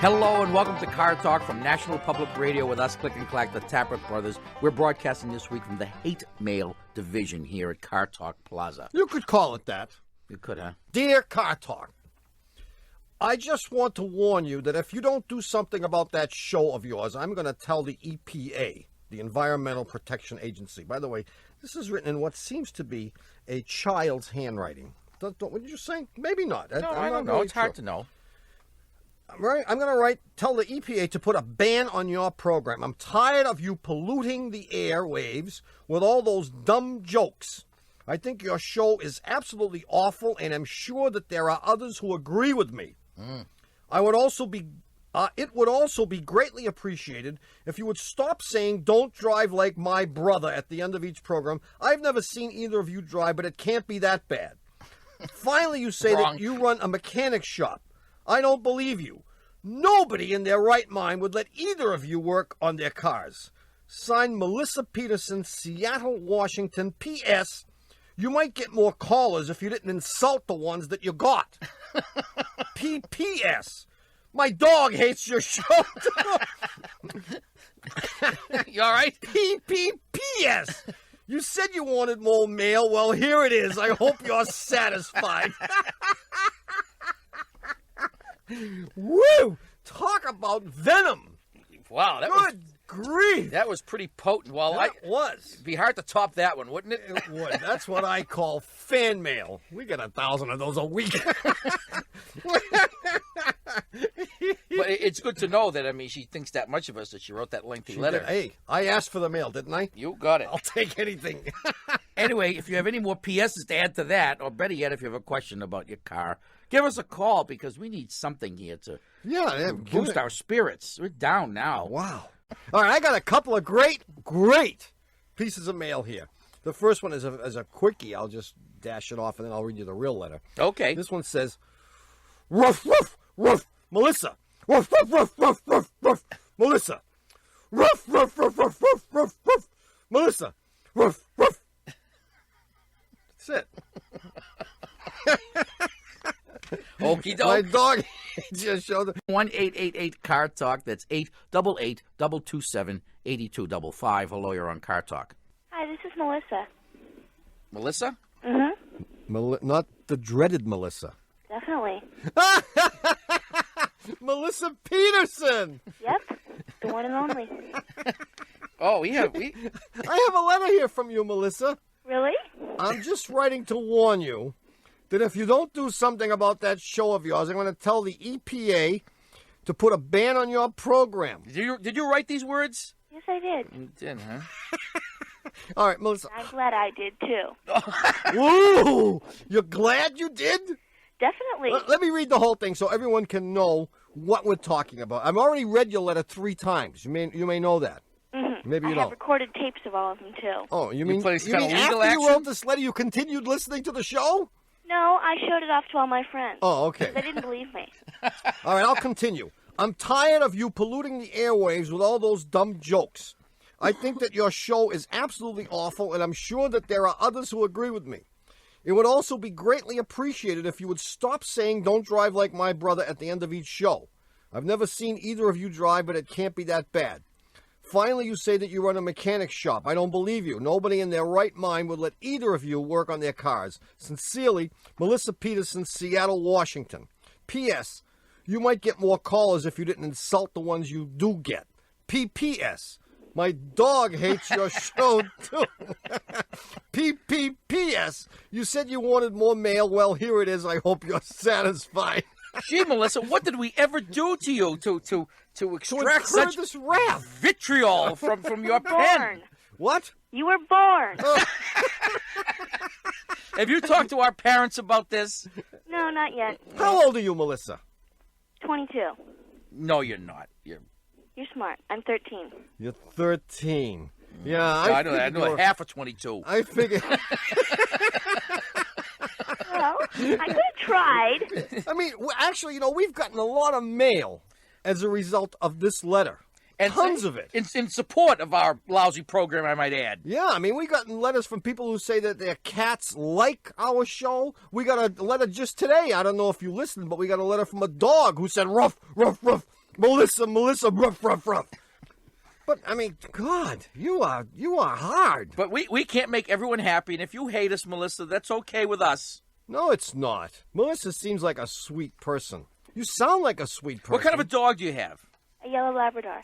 Hello and welcome to Car Talk from National Public Radio with us, Click and Clack, the Twerp brothers. We're broadcasting this week from the Hate Mail Division here at Car Talk Plaza. You could call it that. You could, huh? Dear Car Talk, I just want to warn you that if you don't do something about that show of yours, I'm going to tell the EPA, the Environmental Protection Agency. By the way, this is written in what seems to be a child's handwriting. What did you say? Maybe not. No, I don't know. Really it's hard to know. Right, I'm going to tell the EPA to put a ban on your program. I'm tired of you polluting the airwaves with all those dumb jokes. I think your show is absolutely awful, and I'm sure that there are others who agree with me. It would also be greatly appreciated if you would stop saying, "Don't drive like my brother" at the end of each program. I've never seen either of you drive, but it can't be that bad. Finally, you say that you run a mechanic shop. I don't believe you. Nobody in their right mind would let either of you work on their cars. Signed, Melissa Peterson, Seattle, Washington. P.S. You might get more callers if you didn't insult the ones that you got. P.P.S. My dog hates your show. You all right? P.P.P.S. You said you wanted more mail. Well, here it is. I hope you're satisfied. Woo! Talk about venom. Wow, Good grief. That was pretty potent. Well, it'd be hard to top that one, wouldn't it? It would. That's what I call fan mail. We get 1,000 of those a week. But it's good to know that, she thinks that much of us that she wrote that lengthy letter. Hey, I asked for the mail, didn't I? You got it. I'll take anything. Anyway, if you have any more PSs to add to that, or better yet, if you have a question about your car, give us a call because we need something here to boost our spirits. We're down now. Wow. All right, I got a couple of great pieces of mail here. The first one is a quickie. I'll just dash it off and then I'll read you the real letter. Okay. This one says, "Ruff, ruff, ruff, Melissa. Ruff, ruff, ruff, ruff, ruff, ruff, Melissa. Ruff, ruff, ruff, ruff, ruff, ruff, ruff, Melissa. Ruff, ruff." That's it. Okie doke. My dog just showed it. 1-888 Talk. That's 888-227-8255. Hello, you're on Car Talk. Hi, this is Melissa. Melissa? Mm-hmm. Not the dreaded Melissa. Definitely. Melissa Peterson. Yep, the one and only. Oh, I have a letter here from you, Melissa. Really? I'm just writing to warn you that if you don't do something about that show of yours, I'm going to tell the EPA to put a ban on your program. Did you write these words? Yes, I did. You did, huh? All right, Melissa. I'm glad I did, too. Woo! You're glad you did? Definitely. Let me read the whole thing so everyone can know what we're talking about. I've already read your letter 3 times. You may know that. Mm-hmm. Maybe you I don't. have recorded tapes of all of them, too. Oh, you mean after you wrote this letter, you continued listening to the show? No, I showed it off to all my friends. Oh, okay. They didn't believe me. All right, I'll continue. I'm tired of you polluting the airwaves with all those dumb jokes. I think that your show is absolutely awful, and I'm sure that there are others who agree with me. It would also be greatly appreciated if you would stop saying "Don't drive like my brother" at the end of each show. I've never seen either of you drive, but it can't be that bad. Finally, you say that you run a mechanic shop. I don't believe you. Nobody in their right mind would let either of you work on their cars. Sincerely, Melissa Peterson, Seattle, Washington. P.S. You might get more callers if you didn't insult the ones you do get. P.P.S. My dog hates your show, too. P.P.P.S. You said you wanted more mail. Well, here it is. I hope you're satisfied. Gee, Melissa, what did we ever do to you to extract such this wrath? vitriol from your pen? What? You were born. Have you talked to our parents about this? No, not yet. How old are you, Melissa? 22. No, you're not. You're smart. I'm 13. You're 13. Yeah, I know half of 22. I figured. Well, I could have tried. I mean, actually, we've gotten a lot of mail as a result of this letter. And tons of it. In support of our lousy program, I might add. Yeah, I mean, we got letters from people who say that their cats like our show. We got a letter just today. I don't know if you listened, but we got a letter from a dog who said, "Ruff, ruff, ruff, Melissa, ruff, ruff, ruff. But, I mean, God, you are hard. But we can't make everyone happy, and if you hate us, Melissa, that's okay with us. No, it's not. Melissa seems like a sweet person. You sound like a sweet person. What kind of a dog do you have? A yellow Labrador.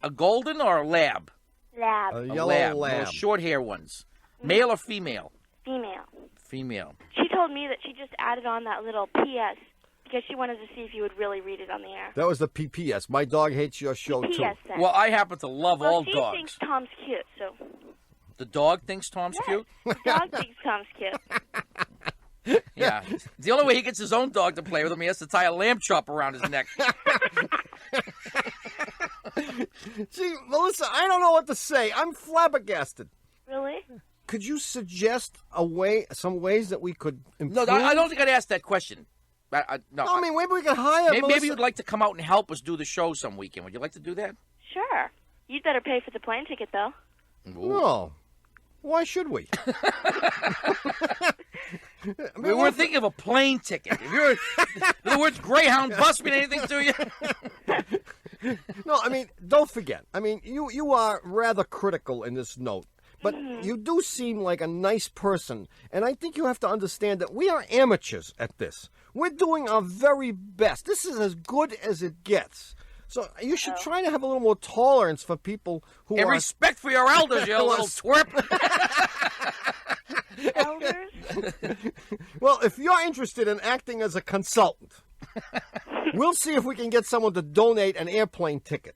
A golden or a lab? Lab. A yellow lab. Those short hair ones. Male or female? Female. Female. She told me that she just added on that little PS because she wanted to see if you would really read it on the air. That was the PPS. My dog hates your show, too. PPS then. Well, I happen to love all she dogs. thinks Tom's cute, so... The dog thinks Tom's cute? The dog thinks Tom's cute. Yeah. The only way he gets his own dog to play with him, he has to tie a lamb chop around his neck. Gee, Melissa, I don't know what to say. I'm flabbergasted. Really? Could you suggest some ways that we could improve? No, I don't think I'd ask that question. No, I mean, maybe we could hire Melissa. Maybe you'd like to come out and help us do the show some weekend. Would you like to do that? Sure. You'd better pay for the plane ticket, though. Ooh. No. Why should we? We were thinking of a plane ticket. If you're, the words Greyhound bus mean anything to you? No, I mean, don't forget. I mean, you are rather critical in this note. But you do seem like a nice person, and I think you have to understand that we are amateurs at this. We're doing our very best. This is as good as it gets. So you should try to have a little more tolerance for people who And are... respect for your elders, you little twerp. Elders? Well, if you're interested in acting as a consultant, we'll see if we can get someone to donate an airplane ticket.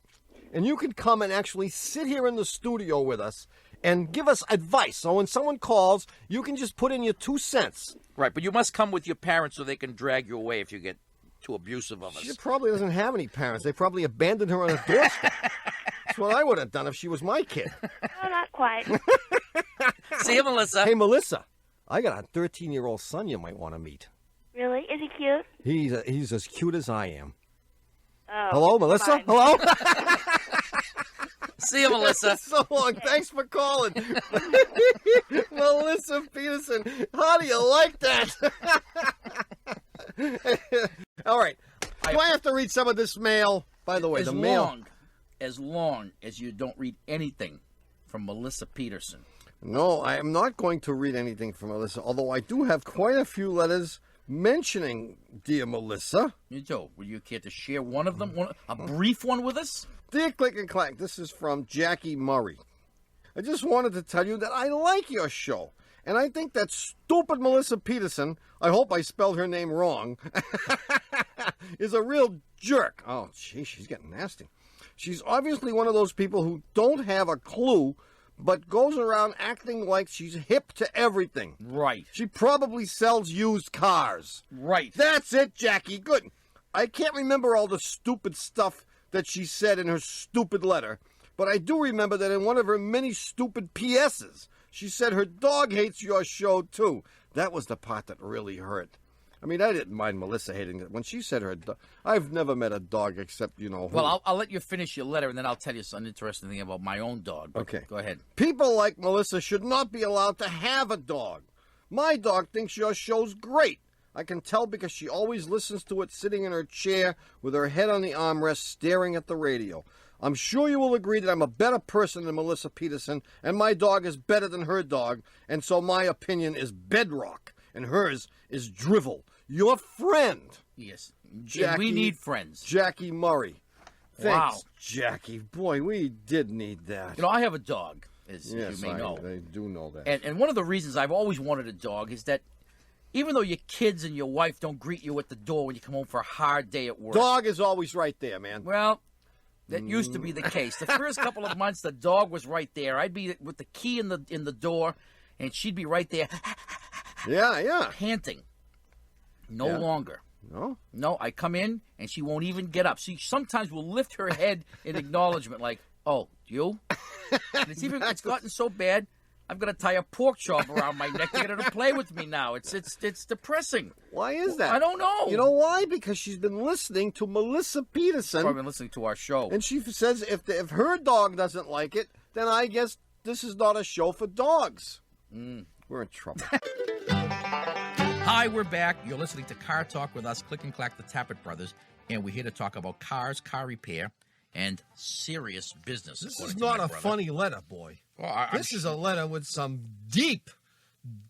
And you can come and actually sit here in the studio with us and give us advice. So when someone calls, you can just put in your 2 cents. Right, but you must come with your parents so they can drag you away if you get too abusive of us. She probably doesn't have any parents. They probably abandoned her on a doorstep. That's what I would have done if she was my kid. No, not quite. See you, Melissa. Hey, Melissa, I got a 13-year-old son you might want to meet. Really? Is he cute? He's as cute as I am. Oh, Hello, Melissa? fine. Hello? See you, Melissa. So long. Thanks for calling. Melissa Peterson. How do you like that? All right. Do I have to read some of this mail? By the way, the mail. As long as you don't read anything from Melissa Peterson. No, I am not going to read anything from Melissa, although I do have quite a few letters mentioning dear Melissa. You do. Would you care to share one of them? A brief one with us? Dear Click and Clack, this is from Jackie Murray. I just wanted to tell you that I like your show, and I think that stupid Melissa Peterson, I hope I spelled her name wrong, is a real jerk. Oh, gee, she's getting nasty. She's obviously one of those people who don't have a clue, but goes around acting like she's hip to everything. Right. She probably sells used cars. Right. That's it, Jackie. Good. I can't remember all the stupid stuff that she said in her stupid letter, but I do remember that in one of her many stupid PSs, she said her dog hates your show, too. That was the part that really hurt. I mean, I didn't mind Melissa hating it. When she said her dog, I've never met a dog except, who. Well, I'll let you finish your letter, and then I'll tell you some interesting thing about my own dog. Okay. Go ahead. People like Melissa should not be allowed to have a dog. My dog thinks your show's great. I can tell because she always listens to it sitting in her chair with her head on the armrest staring at the radio. I'm sure you will agree that I'm a better person than Melissa Peterson, and my dog is better than her dog, and so my opinion is bedrock, and hers is drivel. Your friend. Yes. Jackie, we need friends. Jackie Murray. Thanks, Wow. Jackie. Boy, we did need that. You know, I have a dog, as Yes, you may know. I do know that. And one of the reasons I've always wanted a dog is that even though your kids and your wife don't greet you at the door when you come home for a hard day at work. Dog is always right there, man. Well, that used to be the case. The first couple of months, the dog was right there. I'd be with the key in the door, and she'd be right there, Yeah. panting. No Yeah. longer. No? No, I come in, and she won't even get up. She sometimes will lift her head in acknowledgement, like, "Oh, you?" And it's gotten so bad, I've got to tie a pork chop around my neck to get her to play with me now. It's depressing. Why is that? I don't know. You know why? Because she's been listening to Melissa Peterson. I've been listening to our show. And she says if her dog doesn't like it, then I guess this is not a show for dogs. We're in trouble. Hi, we're back. You're listening to Car Talk with us, Click and Clack, the Tappet Brothers, and we're here to talk about cars, car repair, and serious business. This according is to not my a brother. funny letter, boy. Well, This is a letter with some deep,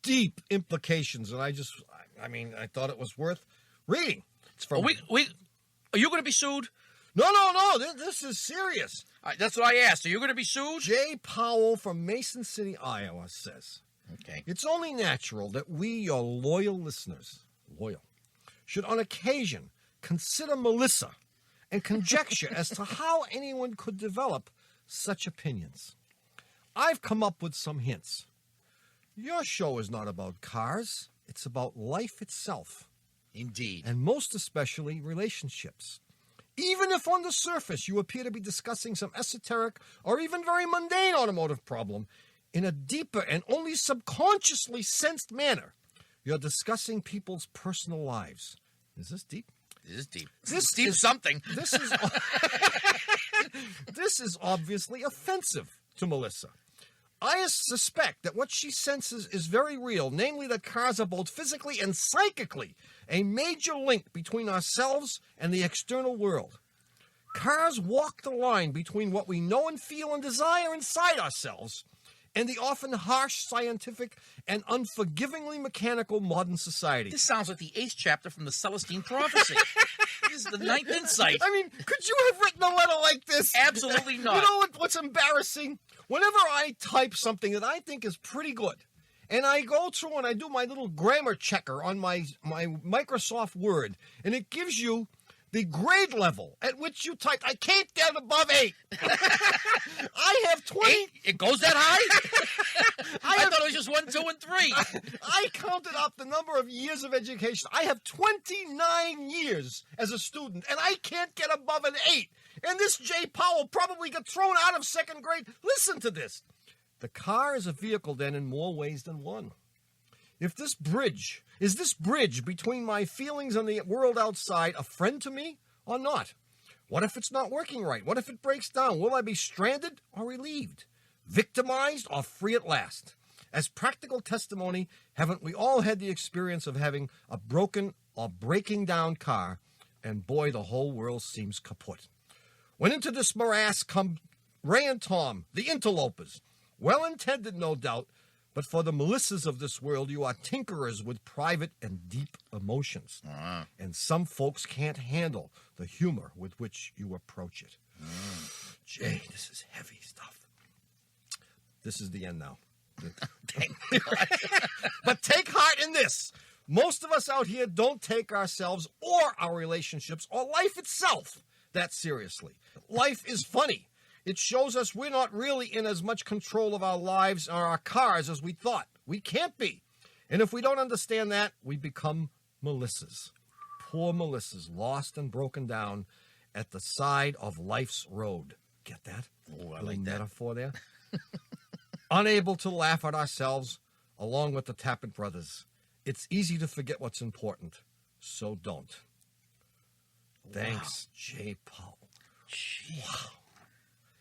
deep implications, and I thought it was worth reading. It's from... Are you going to be sued? No. This is serious. That's what I asked. Are you going to be sued? Jay Powell from Mason City, Iowa says, Okay. it's only natural that we, your loyal listeners, should on occasion consider Melissa and conjecture as to how anyone could develop such opinions. I've come up with some hints. Your show is not about cars. It's about life itself. Indeed. And most especially relationships. Even if on the surface you appear to be discussing some esoteric or even very mundane automotive problem, in a deeper and only subconsciously sensed manner, you're discussing people's personal lives. Is this deep? This is deep. This deep is something. This is this is obviously offensive to Melissa. I suspect that what she senses is very real, namely that cars are both physically and psychically a major link between ourselves and the external world. Cars walk the line between what we know and feel and desire inside ourselves and the often harsh, scientific, and unforgivingly mechanical modern society. This sounds like the 8th chapter from the Celestine Prophecy. This is the 9th insight. I mean, could you have written a letter like this? Absolutely not. You know what's embarrassing? Whenever I type something that I think is pretty good, and I go through and I do my little grammar checker on my Microsoft Word, and it gives you the grade level at which you typed, I can't get above 8. I have 20. 8? It goes that high? I thought it was just 1, 2, and 3. I counted up the number of years of education. I have 29 years as a student, and I can't get above an 8. And this Jay Powell probably got thrown out of 2nd grade. Listen to this. The car is a vehicle, then, in more ways than one. If this bridge between my feelings and the world outside a friend to me or not? What if it's not working right? What if it breaks down? Will I be stranded or relieved? Victimized or free at last? As practical testimony, haven't we all had the experience of having a broken or breaking down car, and boy, the whole world seems kaput. When into this morass come Ray and Tom, the interlopers, well-intended, no doubt, but for the Melissas of this world, you are tinkerers with private and deep emotions. And some folks can't handle the humor with which you approach it. Jay, this is heavy stuff. This is the end now. But take heart in this. Most of us out here don't take ourselves or our relationships or life itself that seriously. Life is funny. It shows us we're not really in as much control of our lives or our cars as we thought. We can't be. And if we don't understand that, we become Melissas. Poor Melissas, lost and broken down at the side of life's road. Get that? Oh, I like that metaphor there. Unable to laugh at ourselves along with the Tappet brothers. It's easy to forget what's important, so don't. Thanks, Jay Powell. Jeez. Wow.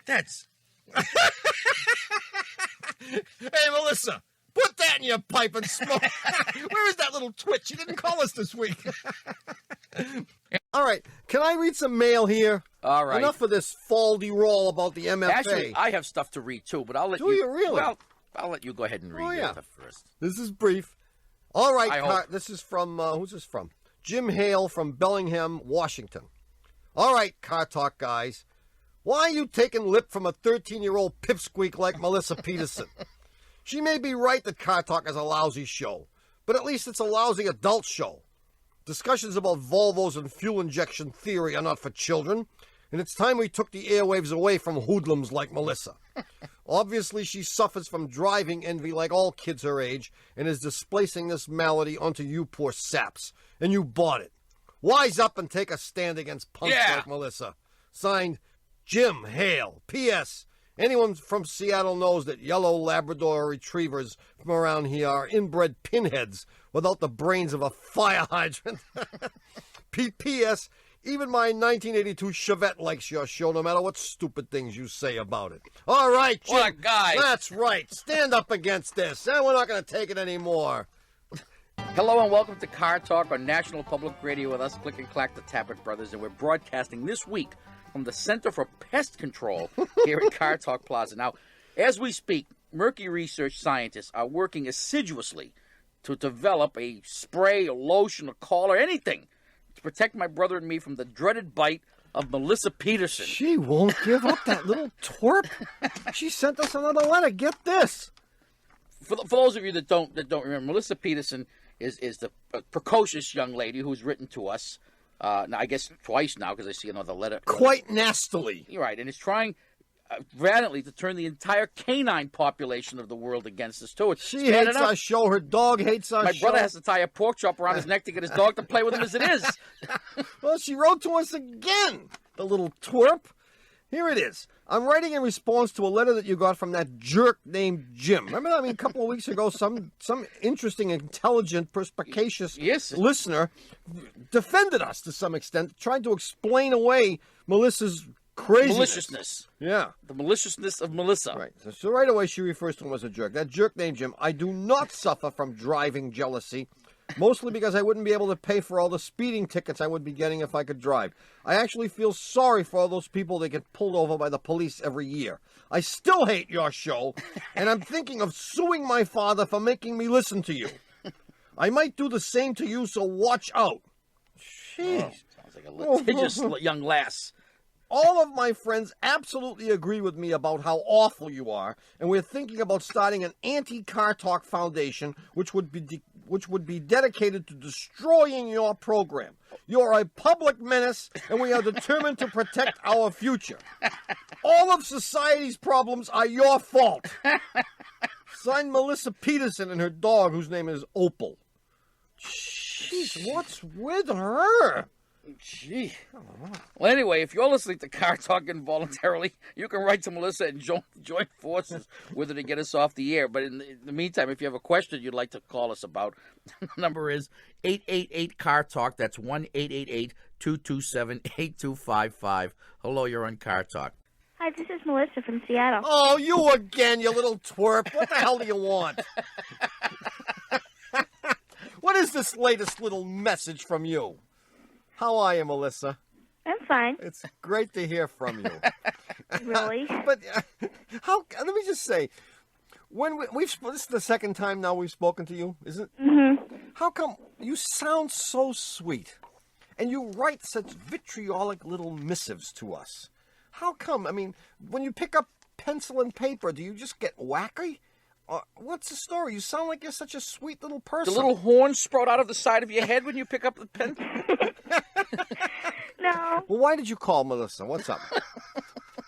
That's... Hey, Melissa, put that in your pipe and smoke. Where is that little twitch? You didn't call us this week. All right, can I read some mail here? All right. Enough of this faldy roll about the MFA. Actually, I have stuff to read, too, but I'll let you... Do you really? Well, I'll let you go ahead and read your stuff first. This is brief. All right, I hope. This is from, who's this from? Jim Hale from Bellingham, Washington. All right, Car Talk guys. Why are you taking lip from a 13-year-old pipsqueak like Melissa Peterson? She may be right that Car Talk is a lousy show, but at least it's a lousy adult show. Discussions about Volvos and fuel injection theory are not for children, and it's time we took the airwaves away from hoodlums like Melissa. Obviously, she suffers from driving envy like all kids her age and is displacing this malady onto you poor saps, and you bought it. Wise up and take a stand against punks like Melissa. Signed, Jim Hale. P.S. Anyone from Seattle knows that yellow Labrador retrievers from around here are inbred pinheads without the brains of a fire hydrant. P.S. Even my 1982 Chevette likes your show, no matter what stupid things you say about it. All right, Jim. What a guy. That's right. Stand up against this. And we're not going to take it anymore. Hello and welcome to Car Talk on National Public Radio with us, Click and Clack, the Tappert Brothers, and we're broadcasting this week from the Center for Pest Control here at Car Talk Plaza. Now, as we speak, Mercury research scientists are working assiduously to develop a spray, a lotion, a collar, anything to protect my brother and me from the dreaded bite of Melissa Peterson. She won't give up, that little twerp. She sent us another letter. Get this. For those of you that don't remember, Melissa Peterson is the precocious young lady who's written to us, now I guess twice now because I see another letter. Quite nastily. You're right, and is trying valiantly to turn the entire canine population of the world against us, too. She hates our show. Her dog hates our show. My brother has to tie a pork chop around his neck to get his dog to play with him as it is. Well, she wrote to us again, the little twerp. Here it is. I'm writing in response to a letter that you got from that jerk named Jim. Remember that? I mean, a couple of weeks ago, some interesting, intelligent, perspicacious listener defended us to some extent, tried to explain away Melissa's craziness. Maliciousness. Yeah. The maliciousness of Melissa. Right. So right away she refers to him as a jerk. That jerk named Jim. I do not suffer from driving jealousy, mostly because I wouldn't be able to pay for all the speeding tickets I would be getting if I could drive. I actually feel sorry for all those people that get pulled over by the police every year. I still hate your show, and I'm thinking of suing my father for making me listen to you. I might do the same to you, so watch out. Jeez. Oh, sounds like a litigious young lass. All of my friends absolutely agree with me about how awful you are, and we're thinking about starting an anti-Car Talk foundation, which would be dedicated to destroying your program. You're a public menace, and we are determined to protect our future. All of society's problems are your fault. Signed, Melissa Peterson and her dog, whose name is Opal. Jeez, what's with her? Gee. Well, anyway, if you're listening to Car Talk involuntarily, you can write to Melissa and join forces with her to get us off the air. But in the meantime, if you have a question you'd like to call us about, the number is 888-CAR-TALK. That's 1-888-227-8255. Hello, you're on Car Talk. Hi, this is Melissa from Seattle. Oh, you again, you little twerp. What the hell do you want? What is this latest little message from you? How are you, Melissa? I'm fine. It's great to hear from you. Really? But how? Let me just say, when this is the second time now we've spoken to you, isn't it? Mm-hmm. How come you sound so sweet, and you write such vitriolic little missives to us? How come? I mean, when you pick up pencil and paper, do you just get wacky? What's the story? You sound like you're such a sweet little person. The little horns sprout out of the side of your head when you pick up the pen? No. Well, why did you call, Melissa? What's up?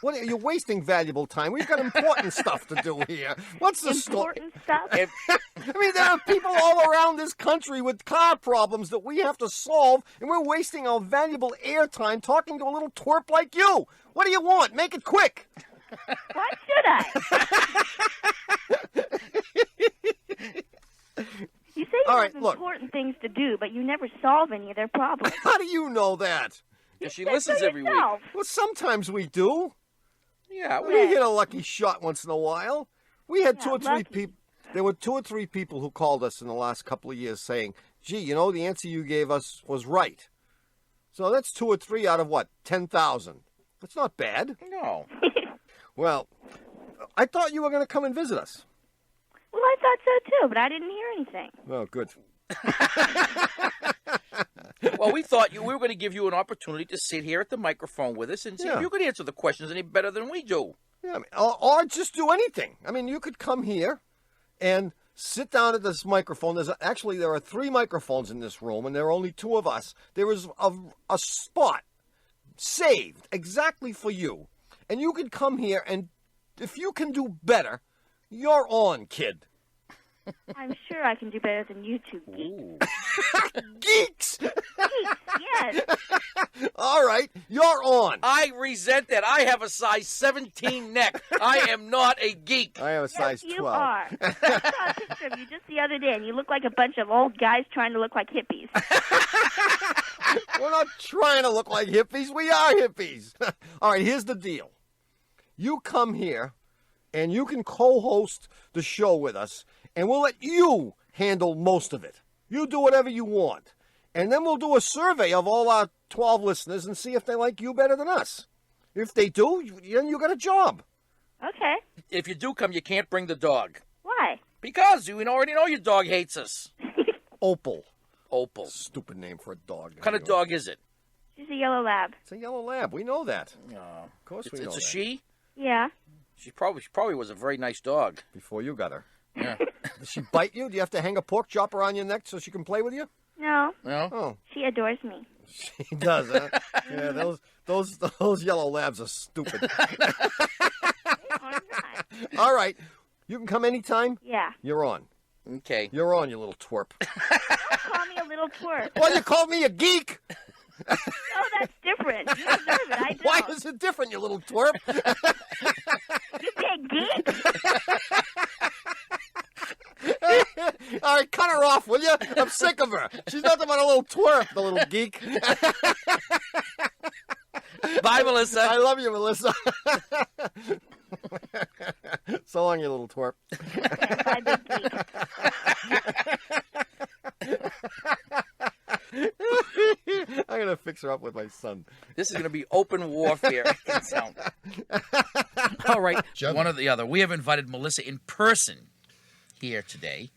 You're wasting valuable time. We've got important stuff to do here. What's the story? Important stuff? I mean, there are people all around this country with car problems that we have to solve, and we're wasting our valuable airtime talking to a little twerp like you. What do you want? Make it quick. Why should I? You say you have important things to do, but you never solve any of their problems. How do you know that? Yeah, she listens every week. Well, sometimes we do. Yeah, we get a lucky shot once in a while. We had two or three people. There were 2 or 3 people who called us in the last couple of years saying, "Gee, you know, the answer you gave us was right." So that's 2 or 3 out of what? 10,000. That's not bad. No. Well, I thought you were going to come and visit us. Well, I thought so too, but I didn't hear anything. Oh, good. Well, we thought we were going to give you an opportunity to sit here at the microphone with us and see if you could answer the questions any better than we do. Yeah, I mean, or just do anything. I mean, you could come here and sit down at this microphone. Actually, there are 3 microphones in this room, and there are only 2 of us. There is a spot saved exactly for you. And you could come here, and if you can do better, you're on, kid. I'm sure I can do better than you two geeks. Geeks! Geeks, yes. All right, you're on. I resent that. I have a size 17 neck. I am not a geek. I have a size 12. You are. I saw a picture of you just the other day, and you look like a bunch of old guys trying to look like hippies. We're not trying to look like hippies. We are hippies. All right, here's the deal. You come here, and you can co-host the show with us, and we'll let you handle most of it. You do whatever you want. And then we'll do a survey of all our 12 listeners and see if they like you better than us. If they do, then you got a job. Okay. If you do come, you can't bring the dog. Why? Because you already know your dog hates us. Opal. Opal. Stupid name for a dog. What kind of dog is it? She's a yellow lab. It's a yellow lab. We know that. Of course we know It's a that. she? Yeah. She probably was a very nice dog. Before you got her. Yeah. Does she bite you? Do you have to hang a pork chop around your neck so she can play with you? No. No? Oh, She adores me. she does, huh? Yeah, those yellow labs are stupid. Or not. All right. You can come anytime. Yeah. You're on. Okay. You're on, you little twerp. Call me a little twerp. Well, you called me a geek. Oh, that's different. You deserve it. I don't. Why is it different, you little twerp? You big geek? All right, cut her off, will you? I'm sick of her. She's nothing but a little twerp, the little geek. Bye, Melissa. I love you, Melissa. So long, you little twerp. Bye, big geek. I'm going to fix her up with my son. This is going to be open warfare. All right. One or the other. We have invited Melissa in person here today.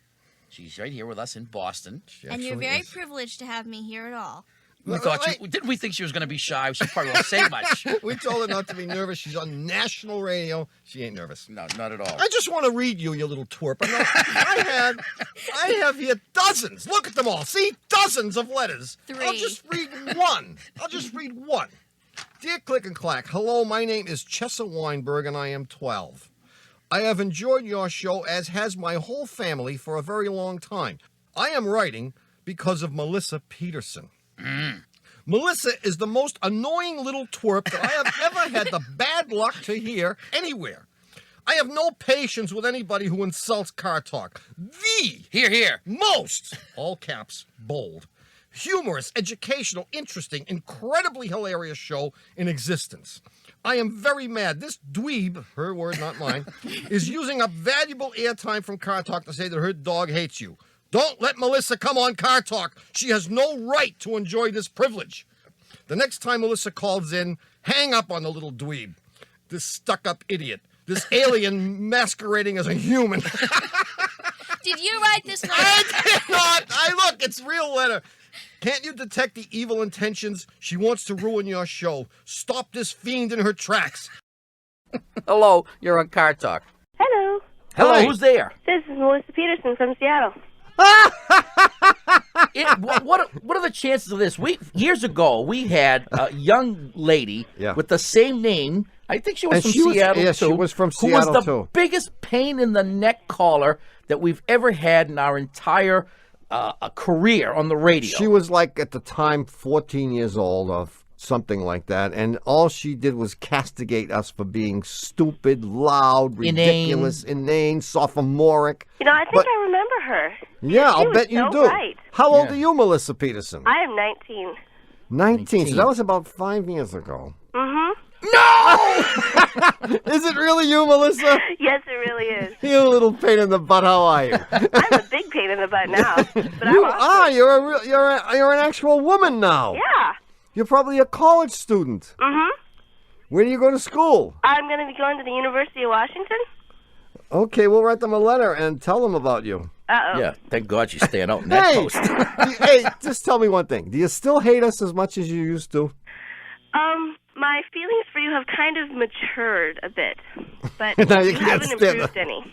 She's right here with us in Boston. And you're very privileged to have me here at all. Didn't we think she was going to be shy? She probably won't say much. We told her not to be nervous. She's on national radio. She ain't nervous. No, not at all. I just want to read you little twerp. I have here dozens. Look at them all. See? Dozens of letters. 3. I'll just read one. Dear Click and Clack, hello, my name is Chessa Weinberg, and I am 12. I have enjoyed your show, as has my whole family, for a very long time. I am writing because of Melissa Peterson. Melissa is the most annoying little twerp that I have ever had the bad luck to hear anywhere. I have no patience with anybody who insults car talk. The Here. most, all caps, bold, humorous, educational, interesting, incredibly hilarious show in existence. I am very mad. This dweeb, her word, not mine, is using up valuable airtime from Car Talk to say that her dog hates you. Don't let Melissa come on Car Talk. She has no right to enjoy this privilege. The next time Melissa calls in, hang up on the little dweeb. This stuck-up idiot. This alien masquerading as a human. Did you write this letter? I did not. Look, it's real letter. Can't you detect the evil intentions? She wants to ruin your show. Stop this fiend in her tracks. Hello, you're on Car Talk. Hello. Hello, Hi. who's there? This is Melissa Peterson from Seattle. What are the chances of this? Years ago, we had a young lady with the same name. I think she was from Seattle, too. she was from who was Seattle, the too. biggest pain in the neck caller that we've ever had in our entire career on the radio. She was like, at the time, 14 years old or something like that, and all she did was castigate us for being stupid, loud, ridiculous, inane, sophomoric. You know, I think I remember her. Yeah, She I'll was bet you so do. right. How old are you, Melissa Peterson? I am 19. 19. So that was about 5 years ago. Mm-hmm. No! Is it really you, Melissa? Yes, it really is. You little pain in the butt. How are you? I'm a big pain in the butt now. But You I'm awesome. are. You're an actual woman now. Yeah. You're probably a college student. Mm-hmm. Where do you go to school? I'm going to be going to the University of Washington. Okay, we'll write them a letter and tell them about you. Uh-oh. Yeah, thank God she's staying out in that post. Hey, just tell me one thing. Do you still hate us as much as you used to? My feelings for you have kind of matured a bit, but Now you you can't haven't stand improved any.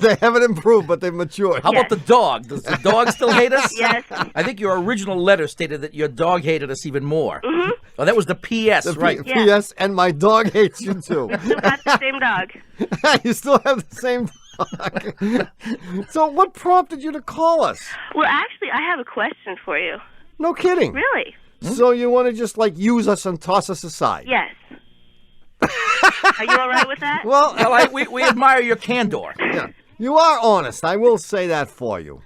They haven't improved, but they've matured. How about the dog? Does the dog still hate us? Yes. I think your original letter stated that your dog hated us even more. Mm-hmm. Oh, that was the P.S., right? Yeah. P.S. And my dog hates you too. Still got the same dog. You still have the same dog. So what prompted you to call us? Well, actually, I have a question for you. No kidding. Really? So you want to just like use us and toss us aside? Yes. Are you all right with that? Well, Well, we admire your candor. yeah, you are honest. I will say that for you.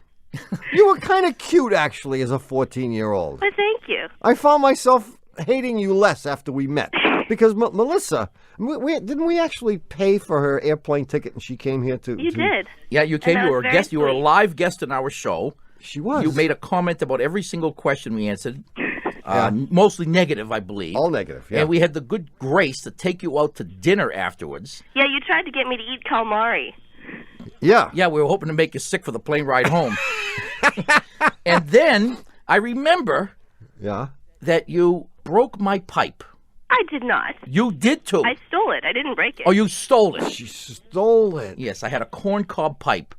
You were kind of cute, actually, as a 14-year-old. Well, thank you. I found myself hating you less after we met. Because Melissa, didn't we actually pay for her airplane ticket and she came here to... You did. Yeah, you came. that You was were a very guest. You were a sweet. live guest in our show. She was. You made a comment about every single question we answered. Yeah. Mostly negative, I believe. All negative, yeah. And we had the good grace to take you out to dinner afterwards. Yeah, you tried to get me to eat calamari. Yeah. Yeah, we were hoping to make you sick for the plane ride home. And then I remember Yeah. that you broke my pipe. I did not. You did too. I stole it. I didn't break it. Oh, you stole it. She stole it. Yes, I had a corncob pipe.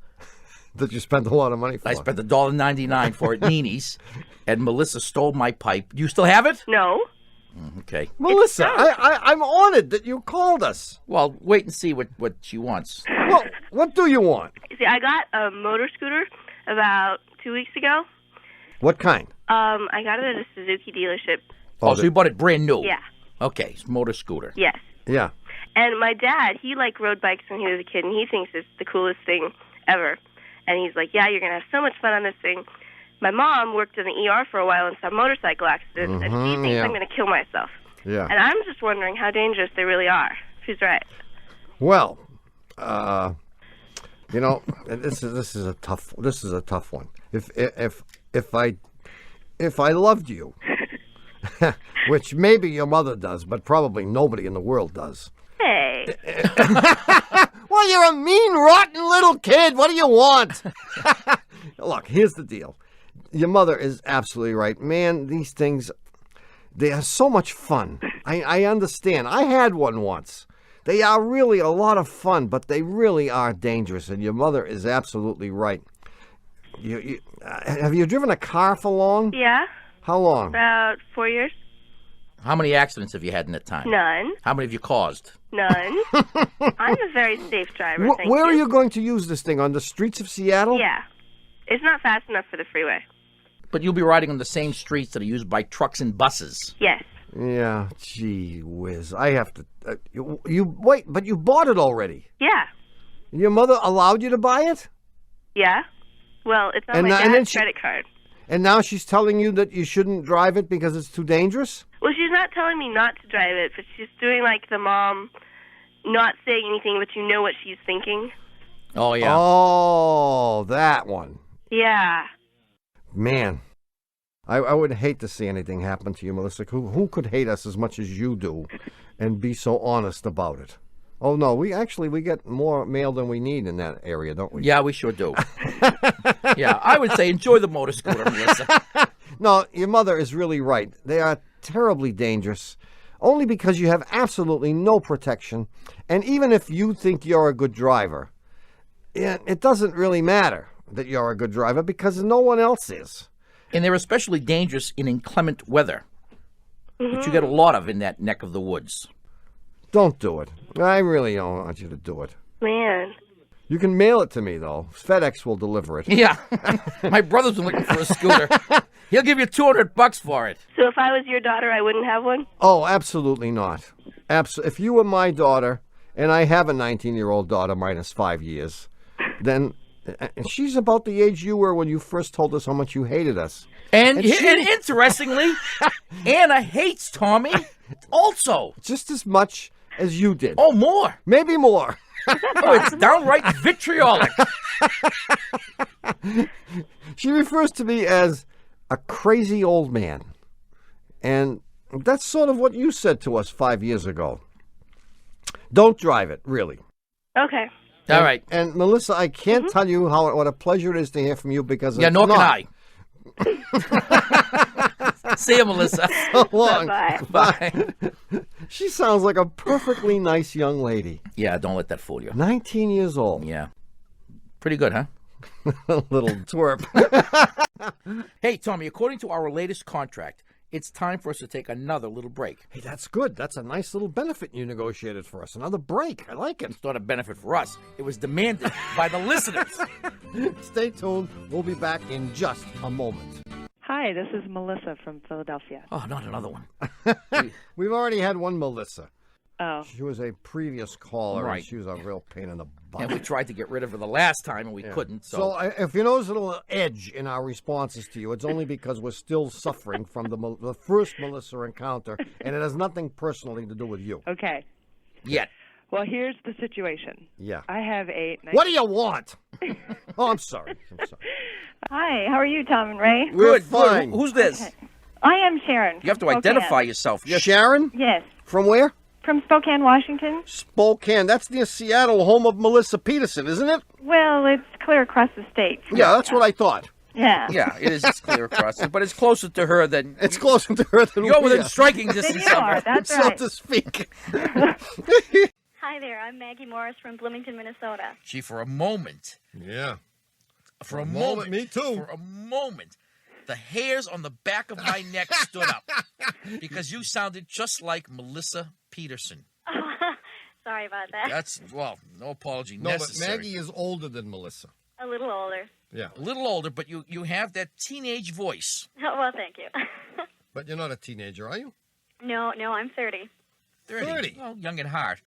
That you spent a lot of money for. I spent $1.99 for it, Nini's, and Melissa stole my pipe. Do you still have it? No. Okay. Melissa, I'm honored that you called us. Well, wait and see what she wants. Well, what do you want? See, I got a motor scooter about 2 weeks ago. What kind? I got it at a Suzuki dealership. Oh, so you bought it brand new? Yeah. Okay, it's motor scooter. Yes. Yeah. And my dad, he rode bikes when he was a kid, and he thinks it's the coolest thing ever. And he's like, yeah, you're going to have so much fun on this thing. My mom worked in the ER for a while and saw motorcycle accidents, and she thinks I'm going to kill myself. Yeah. And I'm just wondering how dangerous they really are. She's right. Well, you know, this is a tough one. If I loved you, which maybe your mother does, but probably nobody in the world does. Hey. Well, you're a mean, rotten little kid. What do you want? Look, here's the deal. Your mother is absolutely right. Man, these things, they are so much fun. I understand. I had one once. They are really a lot of fun, but they really are dangerous, and your mother is absolutely right. Have you driven a car for long? Yeah. How long? About 4 years. How many accidents have you had in that time? None. How many have you caused? None. I'm a very safe driver, thank Where you. are you going to use this thing? On the streets of Seattle? Yeah. It's not fast enough for the freeway. But you'll be riding on the same streets that are used by trucks and buses. Yes. Yeah, gee whiz. I have to... wait, but you bought it already. Yeah. Your mother allowed you to buy it? Yeah. Well, it's on my and then dad's she- credit card. And now she's telling you that you shouldn't drive it because it's too dangerous? Well, she's not telling me not to drive it, but she's doing like the mom, not saying anything, but you know what she's thinking. Oh, yeah. Oh, that one. Yeah. Man, I would hate to see anything happen to you, Melissa. Who could hate us as much as you do and be so honest about it? Oh, no, we get more mail than we need in that area, don't we? Yeah, we sure do. Yeah, I would say enjoy the motor scooter, Melissa. No, your mother is really right. They are terribly dangerous, only because you have absolutely no protection. And even if you think you're a good driver, it doesn't really matter that you're a good driver because no one else is. And they're especially dangerous in inclement weather, which you get a lot of in that neck of the woods. Don't do it. I really don't want you to do it. Man. You can mail it to me, though. FedEx will deliver it. Yeah. My brother's been looking for a scooter. He'll give you $200 for it. So if I was your daughter, I wouldn't have one? Oh, absolutely not. If you were my daughter, and I have a 19-year-old daughter minus 5 years, then she's about the age you were when you first told us how much you hated us. And interestingly, Anna hates Tommy also. Just as much as you did. Oh, more. Maybe more. Oh, it's downright vitriolic. She refers to me as a crazy old man. And that's sort of what you said to us 5 years ago. Don't drive it, really. Okay. All right. And Melissa, I can't tell you what a pleasure it is to hear from you because Yeah, it's nor can not. I. See you, Melissa. So long. Bye-bye. Bye. She sounds like a perfectly nice young lady. Yeah, don't let that fool you. 19 years old. Yeah. Pretty good, huh? Little twerp. Hey, Tommy, according to our latest contract, it's time for us to take another little break. Hey, that's good. That's a nice little benefit you negotiated for us. Another break. I like it. It's not a benefit for us. It was demanded by the listeners. Stay tuned. We'll be back in just a moment. Hi, this is Melissa from Philadelphia. Oh, not another one. We've already had one Melissa. Oh, She was a previous caller, Right. and she was a real pain in the butt. And we tried to get rid of her the last time, and we couldn't. So, If you notice a little edge in our responses to you, it's only because we're still suffering from the first Melissa encounter, and it has nothing personally to do with you. okay. yet. Well, here's the situation. Yeah. I have a. What do you want? Oh, I'm sorry. Hi, how are you, Tom and Ray? We're Good. fine. Who's this? I am Sharon. You have to from Spokane. identify yourself. Yes. Sharon? Yes, From where? from Spokane, Washington. Spokane. That's near Seattle, home of Melissa Peterson, isn't it? Well, it's clear across the state. Yeah, that's what I thought. Yeah. Yeah, it is. It's clear across it, but it's closer to her than It's closer to her than you're we within are, striking Then distance you of are. her. That's so right. to speak. Hi there, I'm Maggie Morris from Bloomington, Minnesota. Gee, for a moment, Yeah. for a moment, me too. for a moment, the hairs on the back of my neck stood up because you sounded just like Melissa Peterson. Sorry about that. That's no apology No, but necessary. Maggie is older than Melissa. A little older. Yeah. A little older, but you have that teenage voice. Well, thank you. But you're not a teenager, are you? No, I'm 30. 30. 30. Well, young at heart.